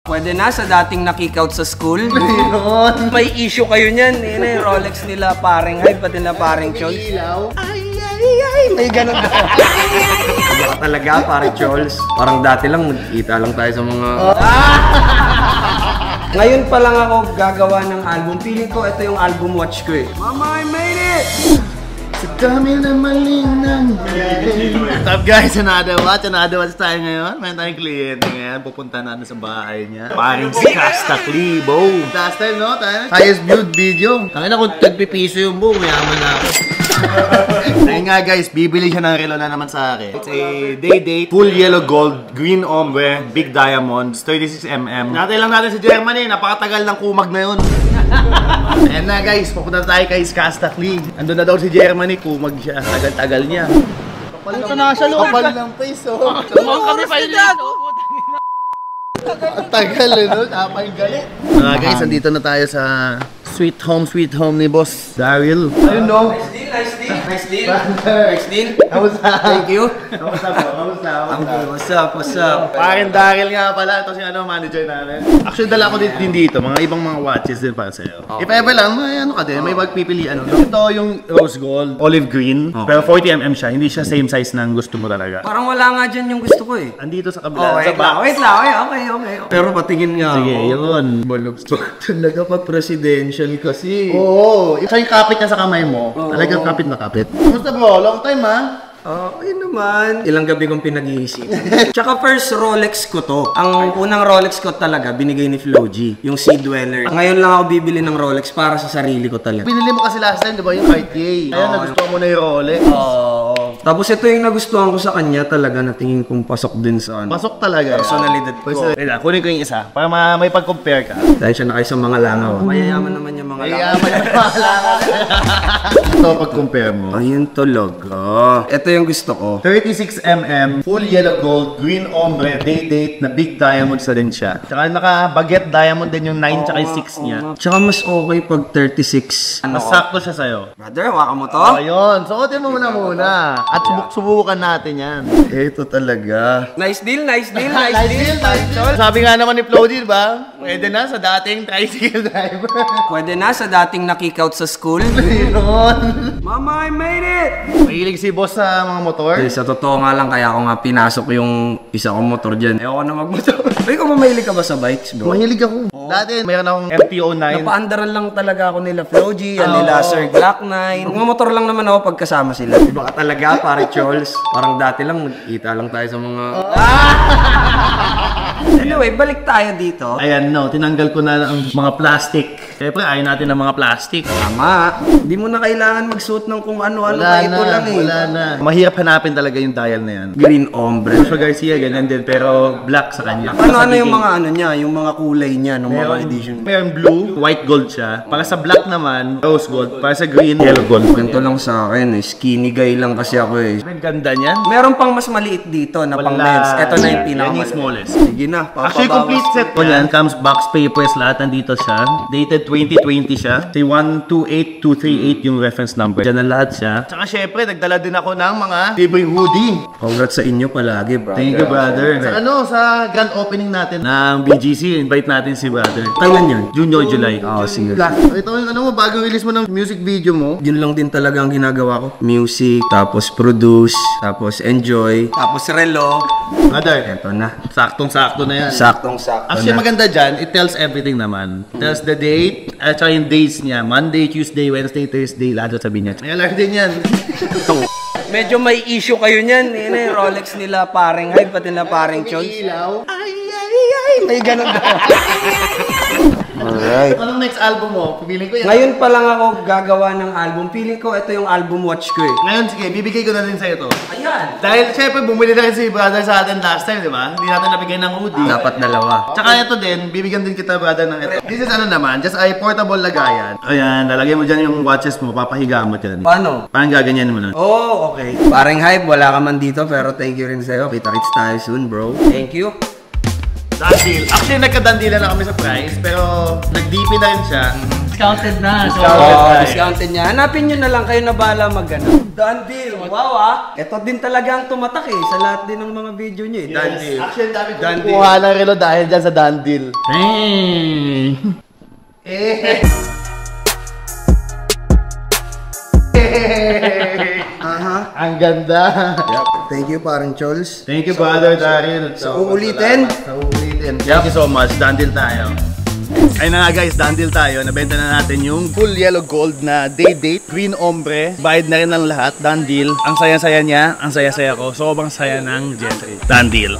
Pwede na sa dating nakikout sa school. May issue kayo niyan. Yun yung Rolex nila paring hype, pati nila paring Chols. Ay, may ganun ba? Baka talaga, paring Chols. Parang dati lang, nagkita lang tayo sa mga... Ngayon pa lang ako gagawa ng album. Feeling ko, ito yung album watch ko eh. Mama, I made it! Sa dami na maling nangyari. What's up guys? Another watch tayo ngayon. Mayroon tayong kliyente ngayon. Pupunta natin sa bahay niya. Paring si Casta Clibo. Last time no? Highest viewed video. Tangin na kung tagpipiso yung buo. Mayaman na ako. Ayun nga guys, bibili siya ng relo na naman sa akin. It's a day date, full yellow gold, green ombre, big diamonds, 36mm. Natin lang natin sa Germany, napakatagal ng kumag na yun. Ayan na guys, pupunta tayo kay Casta Clibo. Andun na daw si Germany, kumag siya. Tagal-tagal niya. Ito na sa loob. Kapal ng face, oh. Tumawag kami pa yun. Ang tagal, no? Tapa yung galit. Mga guys, andito na tayo sa sweet home ni Boss Daryl. Ayun, no? Nice deal. Kamusta? Thank you. Kamusta po? What's up? Parin Daryl nga pala. Ito si manager namin. Actually, dala ko din dito. Mga ibang mga watches din para sa'yo. If ever lang, may ano ka din. May magpipilian. Ito yung rose gold, olive green. Pero 40mm siya. Hindi siya same size ng gusto mo talaga. Parang wala nga dyan yung gusto ko eh. Andito sa kabila. Wait lang. Okay. Pero patingin nga. Sige, yun. Talaga pag presidential kasi. Oo. Siya yung kapit niya sa kamay mo. Talagang kapit na kapit. Kumusta bro? Long time ha? Ayun naman. Ilang gabi kong pinag-iisip. Tsaka first Rolex ko to. Ang unang Rolex ko talaga, binigay ni Flo G. Yung Sea Dweller. Ngayon lang ako bibili ng Rolex para sa sarili ko talaga. Pinili mo kasi last time, di ba? Yung Cartier. Kaya nagustuhan mo na yung Rolex. Tapos ito yung nagustuhan ko sa kanya talaga na tingin kong pasok din sa ano. Pasok talaga. Personalidad ko. Kunin ko yung isa para may pag-compare ka. Dahil siya na kayo sa mga langaw. Mayayaman naman yung mga langaw. Ito pag-compare mo. Ayun talaga. Ito yung gusto ko. 36mm, full yellow gold, green ombre, day date na big diamonds na din siya. Tsaka naka-baguette diamond din yung 9 tsaka yung 6 niya. Tsaka mas okay pag 36. Mas sakto siya sa'yo. Brother, hawakan mo to? Ayun, suotin mo muna. At subukan natin yan. Ito talaga. Nice deal. Sabi nga naman ni Flo G, diba? Pwede na sa dating tricycle driver. Pwede na sa dating nakikout sa school. Mama, I made it! Mahilig si boss sa mga motor. Sa totoo nga lang, kaya ako nga pinasok yung isa kong motor dyan. Ewan ko na magmotor. Ay, kung mahilig ka ba sa bikes, bro? Mahilig ako. Dati, mayroon akong MT-09. Napaandaran lang talaga ako nila Flo G, nila Sir Glock 9. Mga motor lang naman ako pagkasama sila. Baka talaga, pare Chols. Parang dati lang, nagkita lang tayo sa mga... Anyway, balik tayo dito. Ayan, no. Tinanggal ko na ang mga plastic. Siyempre, ayaw natin ng mga plastic. Tama. Hindi mo na kailangan magsuot ng kung ano-ano. Ito lang eh. Wala na. Mahirap hanapin talaga yung dial na yan. Green ombre. Joshua Garcia, ganyan din. Pero black sa kanya. Ano yung mga ano niya? Yung mga kulay niya ng mga edition. Meron blue, white gold siya. Para sa black naman, rose gold. Para sa green, yellow gold. Ganito lang sa akin eh. Skinny guy lang kasi ako eh. Ang ganda niyan. Meron pang mas maliit dito na pang men's. Ito na yung pinakamaliit. Yan yung smallest. Sige na. Actually, complete set ko yan. Comes box papers, lahat nandito siya. Dated 2020 siya. Say 128238 yung reference number. Diyan na lahat siya. Tsaka syempre, nagdala din ako ng mga libreng hoodie. Congrats sa inyo palagi, brother. Thank you, brother. Sa grand opening natin ng BGC, invite natin si brother. Kailan yun? June or July. Sige. Ito yung bagong release mo ng music video mo. Yun lang din talaga ang ginagawa ko. Music, tapos produce, tapos enjoy, tapos relo. Brother, Ito na. saktong-sakto na yan. Saktong-sakto Actually, na. maganda dyan, it tells everything naman. It tells the date, at saka yung days niya. Monday, Tuesday, Wednesday, Thursday, lahat sabihin niya. May alarm din yan. Medyo may issue kayo niyan. Yun yung Rolex nila paring hype, pati nila paring Chols. Ay, may ganun ba? Alright. Anong next album mo? Pipiling ko yan. Ngayon pa lang ako gagawa ng album. Feeling ko ito yung album watch ko eh. Ngayon, sige, bibigay ko na rin sa'yo to. Ayan. Dahil, syempre, bumili na rin si brother sa atin last time, di ba? Hindi natin nabigay ng hoodie. Dapat dalawa. Tsaka ito din, bibigyan din kita, brother, ng ito. This is ano naman, just a portable lagayan. Ayan, lalagay mo dyan yung watches mo, papahiga mo dyan. Paano? Parang gaganyan mo na. Oh, okay. Paring hype, wala ka man dito pero thank you rin sa'yo. Kita-kits tayo soon, bro. Thank you. Done deal. Actually, nagka-done na kami sa price, pero nag-DP na rin siya. Discounted na. So, Discounted niya. Hanapin nyo na lang, kayo na bahala mag-ano. Done deal. Wow ah. Ito din talaga ang tumatak eh. Sa lahat din ng mga video nyo eh. Done deal. Actually, dami Done deal. kukuha ng relo dahil dyan sa done deal. Aha. Ang ganda. Thank you, parang Chols. Thank you, Brother Daryl. Sa uulitin. Sa uulitin. Thank you so much. Done deal tayo. Ayun na nga guys, done deal tayo. Nabenta na natin yung full yellow gold na day date, green ombre. Bayad na rin ng lahat, done deal. Ang saya-saya niya, ang saya-saya ko. Sobrang saya ng Jeffrey. Done deal.